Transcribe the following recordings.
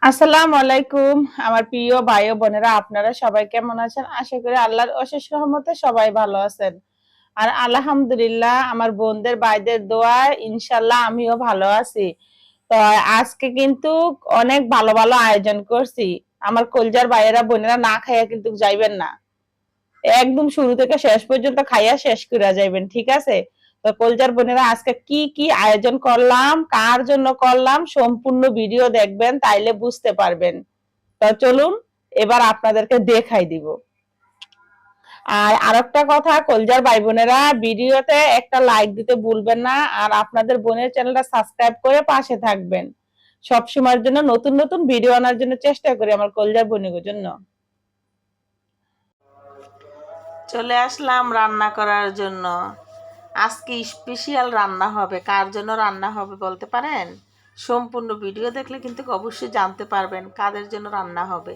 আসসালামু আলাইকুম আমার প্রিয় ভাই ও বোনেরা, আপনারা সবাই কেমন আছেন? আশা করি আল্লাহর অশেষ রহমতে সবাই ভালো আছেন। আর আলহামদুলিল্লাহ আমার বোনদের ভাইদের দোয়ায় ইনশাল্লাহ আমিও ভালো আছি। তো আজকে কিন্তু অনেক ভালো ভালো আয়োজন করছি। আমার কলজার ভাইয়েরা বোনেরা না খাইয়া কিন্তু যাইবেন না, একদম শুরু থেকে শেষ পর্যন্ত খাইয়া শেষ করে যাইবেন, ঠিক আছে? তো কলজার বোনেরা, আজকে কি কি আয়োজন করলাম, কার জন্য করলাম, সম্পূর্ণ ভিডিও দেখবেন, তাইলে বুঝতে পারবেন। তো চলুন এবার আপনাদেরকে দেখাই দিব। আর আরেকটা কথা, কলজার ভাই বোনেরা, ভিডিওতে একটা লাইক দিতে ভুলবেন না, আর আপনাদের বোনের চ্যানেলটা সাবস্ক্রাইব করে পাশে থাকবেন। সব সময়ের জন্য নতুন নতুন ভিডিও আনার জন্য চেষ্টা করি আমার কলজার বোনের জন্য। চলে আসলাম রান্না করার জন্য। আজকে স্পেশাল রান্না হবে। কার জন্য রান্না হবে বলতে পারেন? সম্পূর্ণ ভিডিও দেখলে কিন্তু অবশ্যই জানতে পারবেন কাদের জন্য রান্না হবে।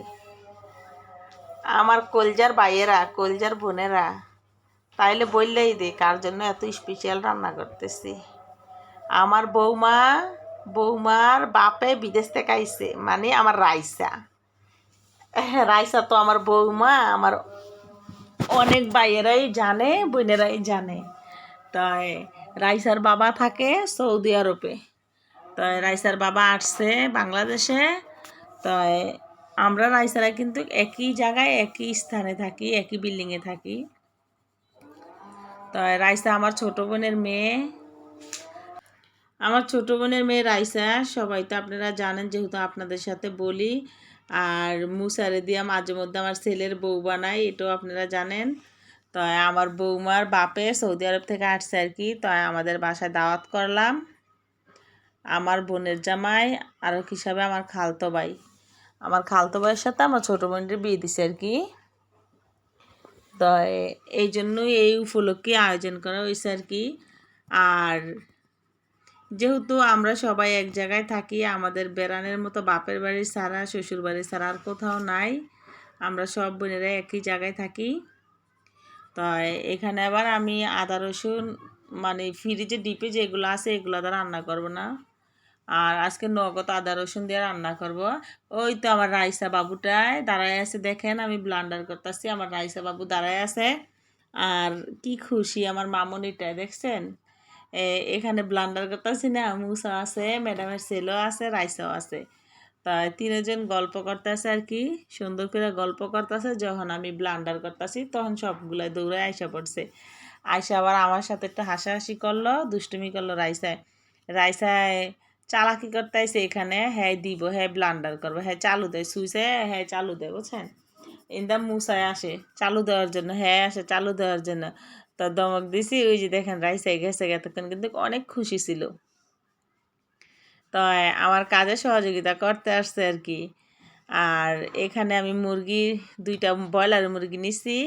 আমার কলজার ভাইয়েরা, কলজার বোনেরা, তাইলে বললেই দে কার জন্য এত স্পেশাল রান্না করতেছি। আমার বৌমার বাপে বিদেশ থেকে আইছে, মানে আমার রাইসা। রাইসা তো আমার বৌমা, আমার অনেক ভাইয়েরাই জানে, বোনেরাই জানে। তাই রাইসার বাবা থাকে সৌদি আরবে। তাই রাইসার বাবা আসছে বাংলাদেশে। তাই আমরা রাইসারা কিন্তু একই জায়গায় একই স্থানে থাকি, একই বিল্ডিংয়ে থাকি। তাই রাইসা আমার ছোট বোনের মেয়ে। আমার ছোট বোনের মেয়ে রাইসা, সবাই তো আপনারা জানেন যেহেতু আপনাদের সাথে বলি। আর মুসারে দিয়া মাঝে মধ্যে আমার ছেলের বউ বানাই, এটাও আপনারা জানেন। তাই আমার বৌমার বাপে সৌদি আরব থেকে আসছে আর কি। তাই আমাদের বাসায় দাওয়াত করলাম। আমার বোনের জামাই আর হিসাবে আমার খালতো ভাই, আমার খালতো ভাইয়ের সাথে আমার ছোটো বোনের বিয়ে দিছে আর কি। তো এই জন্যই এই উপলক্ষে আয়োজন করা হয়েছে আর কি। আর যেহেতু আমরা সবাই এক জায়গায় থাকি, আমাদের বেড়ানোর মতো বাপের বাড়ি ছাড়া, শ্বশুর বাড়ি ছাড়া আর কোথাও নাই। আমরা সব বোনেরা একই জায়গায় থাকি। তাই এখানে আবার আমি আদা রসুন, মানে ফ্রিজে ডিপে যেগুলো আছে এগুলো তো রান্না করবো না। আর আজকে নগদ আদা রসুন দিয়ে রান্না করব। ওই তো আমার রাইসা বাবুটায় দাঁড়ায় আছে, দেখেন আমি ব্লান্ডার করতেছি, আমার রাইসা বাবু দাঁড়ায় আছে। আর কি খুশি আমার মামনিটায়, দেখছেন? এখানে ব্লান্ডার করতেছি না, মুসা আছে, ম্যাডামের ছেলেও আছে, রাইসাও আছে। তাই তিনজন গল্প করতেছে আর কি, সুন্দর করে গল্প করতেছে। যখন আমি ব্লান্ডার করতেছি তখন সবগুলাই দৌড়ে আইসা পড়ছে। আইসা আবার আমার সাথে একটু হাসাহাসি করলো, দুষ্টুমি করলো রাইসায়। রাইসায় চালাকি করতেছে এখানে, হ্যাঁ দিব, হ্যাঁ ব্লান্ডার করবো, হ্যাঁ চালু দেয় সুইচে, হ্যাঁ চালু দেয়, বুঝছেন? ইন্দা মুসায় আসে চালু দেওয়ার জন্য, হ্যাঁ আসে চালু দেওয়ার জন্য। তো দমক দিছি, ওই যে দেখেন রাইসায় গেছে, এতক্ষণ কিন্তু অনেক খুশি ছিল। তো আমার কাজে সহযোগিতা করতে আসছে আর কি। আর এখানে আমি মুরগি, দুইটা ব্রয়লার মুরগি নিছি।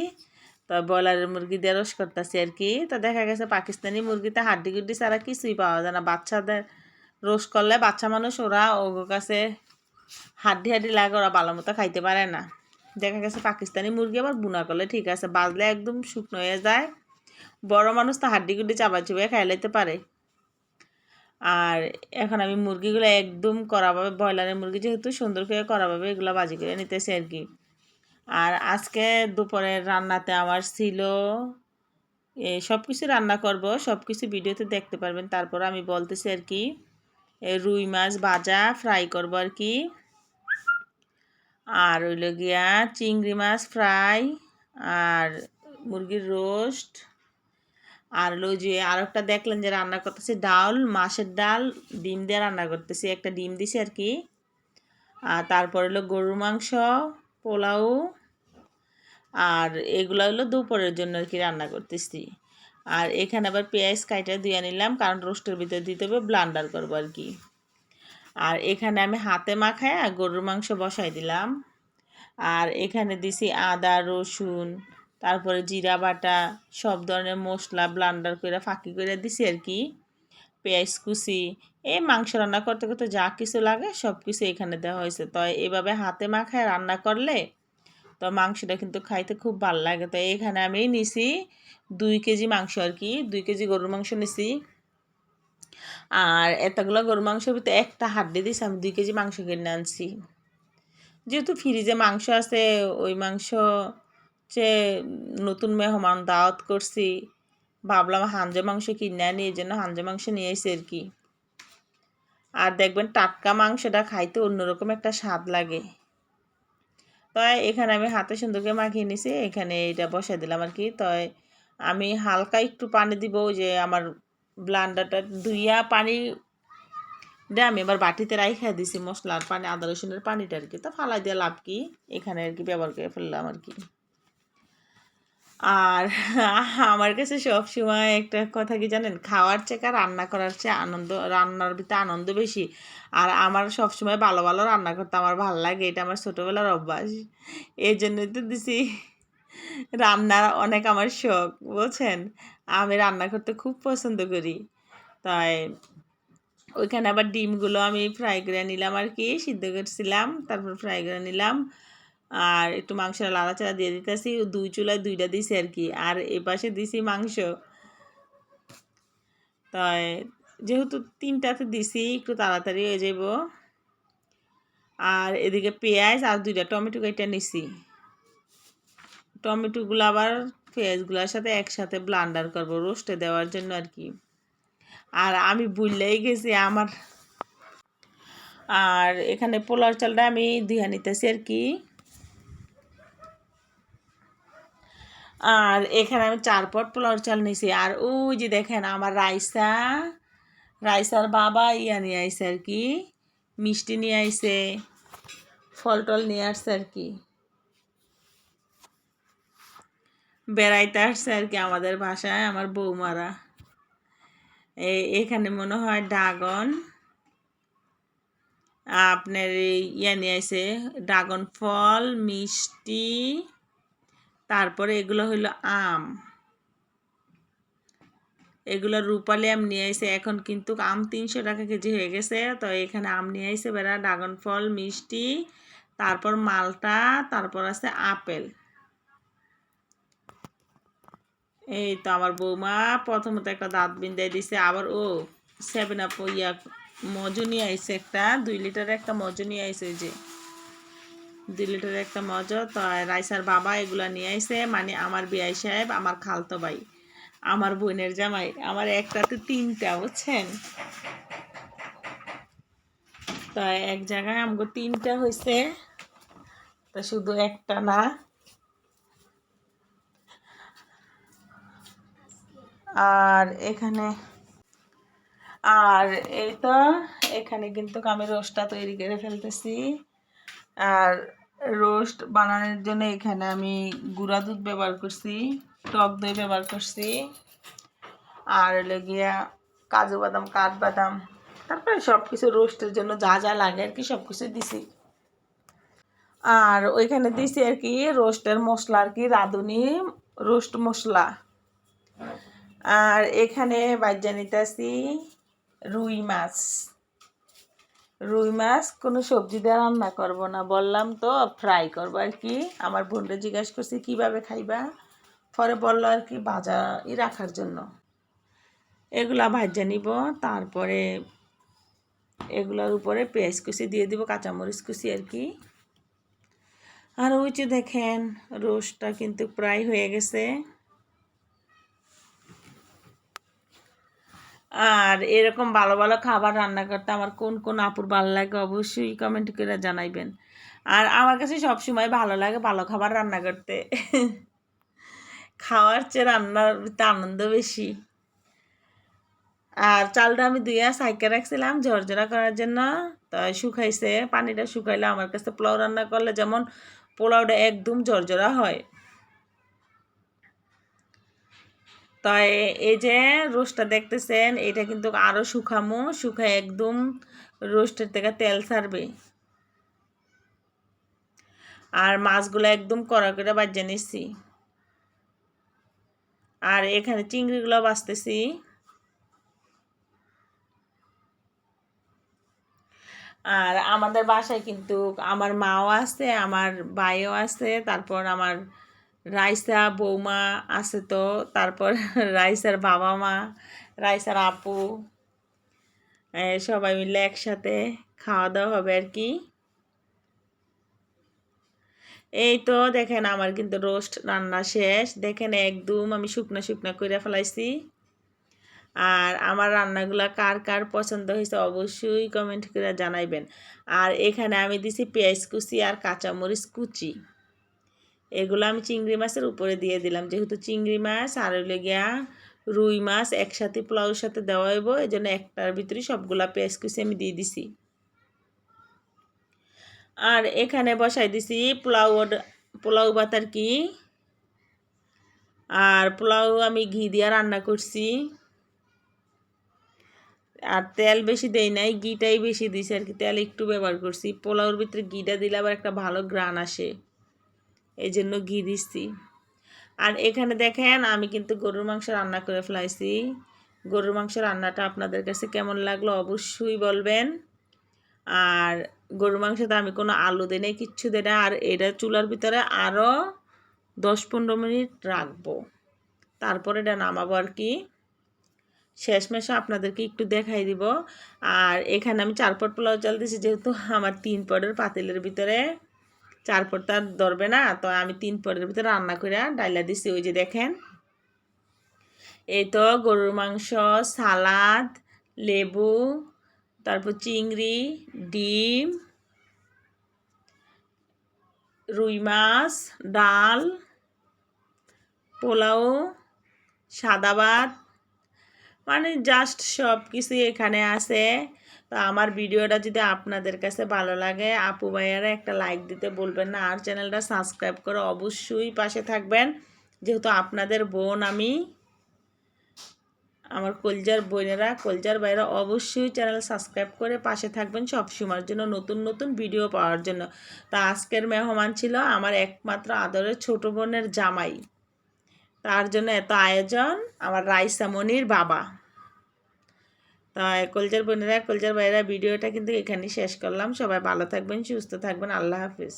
তো ব্রয়লারের মুরগি দিয়ে রোস্ট করতেছি আর কি। তো দেখা গেছে পাকিস্তানি মুরগিতে হাড্ডি গুড্ডি ছাড়া কিছুই পাওয়া যায় না। বাচ্চাদের রোস্ট করলে বাচ্চা মানুষ, ওরা ওর কাছে হাড্ডি হাড্ডি লাগে, ওরা ভালো মতো খাইতে পারে না। দেখা গেছে পাকিস্তানি মুরগি আবার বুনা করলে ঠিক আছে, বাজলে একদম শুকনো হয়ে যায়। বড় মানুষ তো হাড্ডি গুড্ডি চাবা চুবিয়ে খাই লাইতে পারে। আর এখন আমি মুরগিগুলো একদম কড়াভাবে, ব্রয়লারের মুরগি যেহেতু সুন্দর করে কড়াভাবে এগুলো ভাজি করে নিতেছি আর কি। আর আজকে দুপুরের রান্নাতে আমার ছিল সব কিছু রান্না করব, সব কিছু ভিডিওতে দেখতে পারবেন। তারপর আমি বলতেছি আর কি, রুই মাছ ভাজা ফ্রাই করব আর কি। আর হইল গিয়া চিংড়ি মাছ ফ্রাই, আর মুরগির রোস্ট। আর হলো যে আর একটা দেখলেন যে রান্না করতেছি ডাল, মাছের ডাল ডিম দিয়ে রান্না করতেছি, একটা ডিম দিছি আর কি। আর তারপর হলো গরুর মাংস, পোলাও। আর এগুলো হলো দুপুরের জন্য আর কি রান্না করতেছি। আর এখানে আবার পেঁয়াজ কাইটা দিয়ে নিলাম, কারণ রোস্টের ভিতরে দিতে হবে, ব্লান্ডার করবো আর কি। আর এখানে আমি হাতে মাখায় গরুর মাংস বসাই দিলাম। আর এখানে দিছি আদা রসুন, তারপরে জিরা বাটা, সব ধরনের মশলা ব্লান্ডার করে ফাঁকি করে দিছি আর কি। পেঁয়াজ কুচি, এই মাংস রান্না করতে করতে যা কিছু লাগে সব কিছু এখানে দেওয়া হয়েছে। তো এভাবে হাতে মাখায় রান্না করলে তো মাংসটা কিন্তু খাইতে খুব ভালো লাগে। তো এখানে আমি নিছি 2 কেজি মাংস আর কি, 2 কেজি গরুর মাংস নিছি। আর এতগুলো গরুর মাংসের ভিতরে একটা হাড্ডি দিছি, আমি 2 কেজি মাংস কিনে আনছি। যেহেতু ফ্রিজে মাংস আছে, ওই মাংস যে নতুন মেহমান দাওয়াত করছি, ভাবলাম হাঁসের মাংস কিনে আনি, এই জন্য হাঁসের মাংস নিয়ে এসে আর কি। আর দেখবেন টাটকা মাংসটা খাইতে অন্যরকম একটা স্বাদ লাগে। তো এখানে আমি হাতে সুন্দর করে মাখিয়ে নিছি, এখানে এটা বসাই দিলাম আর কি। তো আমি হালকা একটু পানি দিব, ওই যে আমার ব্লান্ডারটা ধুইয়া পানি আমি এবার বাটিতে রাইখা দিছি, মশলার পানি, আদা রসুনের পানিটা আর কি। তো ফালাই দিয়ে লাভ কি, এখানে আর কি ব্যবহার করে ফেললাম আর কি। আর আমার কাছে সবসময় একটা কথা কি জানেন, খাওয়ার চেয়ে রান্না করার চেয়ে আনন্দ, রান্নার ভিতরে আনন্দ বেশি। আর আমার সবসময় ভালো ভালো রান্না করতে আমার ভালো লাগে, এটা আমার ছোটোবেলার অভ্যাস। এই জন্যই তো দিছি রান্নার অনেক আমার শখ, বুঝছেন। আমি রান্না করতে খুব পছন্দ করি। তাই ওইখানে আবার ডিমগুলো আমি ফ্রাই করে নিলাম আর কি, সিদ্ধ করছিলাম, তারপর ফ্রাই করে নিলাম। আর একটু মাংসটা লাড়াচাড়া দিয়ে দিতেছি, দুই চুলায় দুইটা দিছি আর কি। আর এপাশে দিছি মাংস। তাই যেহেতু তিনটাতে দিছি, একটু তাড়াতাড়ি হয়ে যাব। আর এদিকে পেঁয়াজ আর দুইটা টমেটো কেটে নিছি। টমেটোগুলো আবার পেঁয়াজগুলোর সাথে একসাথে ব্লান্ডার করব রোস্টে দেওয়ার জন্য আর কি। আর আমি ভুললেই গেছি আমার। আর এখানে পোলার চালটা আমি ধুয়ে নিতেছি আর কি। আর এখানে আমি 4 পট পোলাও চাল নিয়েছি। আর ওই যে দেখেন আমার রাইসার বাবা নিয়ে আইসে আর কি, মিষ্টি নিয়ে আইসে, ফল টল নিয়ে আসছে আর কি, বেড়াইতে আসছে আর কি আমাদের বাসায় আমার বৌমারা। এখানে মনে হয় ড্রাগন, আপনার নিয়ে আইসে ড্রাগন ফল, মিষ্টি, তারপরে এগুলো হইলো আম, এগুলো রূপালি আম নিয়ে আইসে। এখন কিন্তু আম 300 টাকা কেজি হয়ে গেছে। তো এখানে আম নিয়ে আইসে বেড়া, ড্রাগন ফল, মিষ্টি, তারপর মালটা, তারপর আছে আপেল। এই তো আমার বৌমা প্রথমত একটা দাঁত বিন্দাই দিছে, আবার 7 আপ মজু নিয়ে আইসে একটা, 2 লিটারের একটা মজু নিয়ে আইসে, ওই যে 2 লিটারের একটা মজু। তো রাইসার বাবা এগুলা নিয়ে আইসে, মানে আমার বিআই সাহেব, আমার খালতো ভাই, আমার বোনের জামাই, আমার একটাতে 3টা, বুঝছেন। তো এক জায়গায় আমগো 3টা হয়েছে, তো শুধু একটা না। আর এই তো এখানে কিন্তু আমি রোস্টটা তৈরি করে ফেলতেছি। আর রোস্ট বানানোর জন্য এখানে আমি গুঁড়া দুধ ব্যবহার করছি, টক দই ব্যবহার করছি, আর লেগিয়া কাজু বাদাম, কাঠবাদাম, তারপরে সব কিছু রোস্টের জন্য যা যা লাগে আর কি সব কিছু দিছি। আর ওইখানে দিছি আর কি রোস্টের মশলা আর কি, রাঁধুনি রোস্ট মশলা। আর এখানে বাজ্যা নিতেছি রুই মাছ কোনো সবজি দিয়ে রান্না করব না, বললাম তো ফ্রাই করবো আর কি। আমার বোনরা জিজ্ঞাসা করছি কীভাবে খাইবা, পরে বললো আর কি ভাজা রাখার জন্য। এগুলা ভাজা নিব, তারপরে এগুলোর উপরে পেঁয়াজ কুচি দিয়ে দিব, কাঁচামরিচ কুচি আর কি। আর ওই যে দেখেন রোস্টটা কিন্তু প্রায় হয়ে গেছে। আর এরকম ভালো ভালো খাবার রান্না করতে আমার কোন কোন আপুর ভালো লাগে অবশ্যই কমেন্ট করে জানাইবেন। আর আমার কাছে সবসময় ভালো লাগে ভালো খাবার রান্না করতে। খাওয়ার চেয়ে রান্নার আনন্দ বেশি। আর চালটা আমি ধুইয়া সাইকে রাখছিলাম ঝরঝরা করার জন্য। তো শুকাইছে, পানিটা শুকাইলে আমার কাছে পোলাও রান্না করলে যেমন পোলাওটা একদম ঝরঝরা হয়। তো এই যে রোস্টটা দেখতেছেন, এটা কিন্তু আরও শুকায় একদম রোস্টের থেকে তেল ছাড়বে। আর মাছগুলো একদম কড়া করে বাজে নিচ্ছি। আর এখানে চিংড়িগুলো বাছতেছি। আর আমাদের বাসায় কিন্তু আমার মাও আছে, আমার ভাইও আছে, তারপর আমার রাইসা বৌমা আছে, তো তারপর রাইসার বাবা মা, রাইসার আপু, সবাই মিলে একসাথে খাওয়া দাওয়া হবে আর কি। এই তো দেখেন আমার কিন্তু রোস্ট রান্না শেষ। দেখেন একদম আমি শুকনা শুকনা করে ফেলাইছি। আর আমার রান্নাগুলা কার কার পছন্দ হয়েছে অবশ্যই কমেন্ট করে জানাইবেন। আর এখানে আমি দিছি পেঁয়াজ কুচি আর কাঁচামরিচ কুচি। এগুলো আমি চিংড়ি মাছের উপরে দিয়ে দিলাম, যেহেতু চিংড়ি মাছ আর হইলে গিয়া রুই মাছ একসাথে পোলাওর সাথে দেওয়া হইব, এই জন্য একটার ভিতরে সবগুলা পেঁয়াজ কুচি আমি দিয়ে দিছি। আর এখানে বসাই দিছি পোলাও বাতার কি। আর পোলাও আমি ঘি দিয়ে রান্না করছি, আর তেল বেশি দেই নাই, ঘিটাই বেশি দিছি আর কি, তেল একটু ব্যবহার করছি। পোলাওর ভিতরে ঘিটা দিলে আবার একটা ভালো গ্রান আসে, এই জন্য ঘি দিচ্ছি। আর এখানে দেখেন আমি কিন্তু গরুর মাংস রান্না করে ফেলাইছি। গরুর মাংস রান্নাটা আপনাদের কাছে কেমন লাগলো অবশ্যই বলবেন। আর গরুর মাংসতে আমি কোনো আলু দিই নাই, কিচ্ছু দিই না। আর এটা চুলার ভিতরে আরও 10-15 মিনিট রাখবো, তারপরে এটা নামাবো আর কি। শেষমেশে আপনাদেরকে একটু দেখাই দিব। আর এখানে আমি 4 পট পোলাও চাল দিয়েছি, যেহেতু আমার 3 পটের পাতিলের ভিতরে 4 পট তার ধরবে না, তো আমি 3 পটের ভিতরে রান্না করে ডাইলা দিছি। ওই যে দেখেন, এই তো গরুর মাংস, সালাদ, লেবু, তারপর চিংড়ি, ডিম, রুই মাছ, ডাল, পোলাও, সাদা ভাত, মানে জাস্ট সব কিছুই এখানে আছে। তো আমার ভিডিওটা যদি আপনাদের কাছে ভালো লাগে, আপু ভাইয়ারা একটা লাইক দিতে বলবেন না। আর চ্যানেলটা সাবস্ক্রাইব করে অবশ্যই পাশে থাকবেন, যেহেতু আপনাদের বোন আমি। আমার কলজার বোনেরা, কলজার ভাইরা অবশ্যই চ্যানেল সাবস্ক্রাইব করে পাশে থাকবেন সব সময়ের জন্য, নতুন নতুন ভিডিও পাওয়ার জন্য। তা আজকের মেহমান ছিল আমার একমাত্র আদরের ছোট বোনের জামাই, তার জন্য এত আয়োজন আমার রাইসা মনির বাবা। তাই কলজার বোনেরা, কলজার ভাইরা, ভিডিওটা কিন্তু এখানেই শেষ করলাম। সবাই ভালো থাকবেন, সুস্থ থাকবেন, আল্লাহ হাফিজ।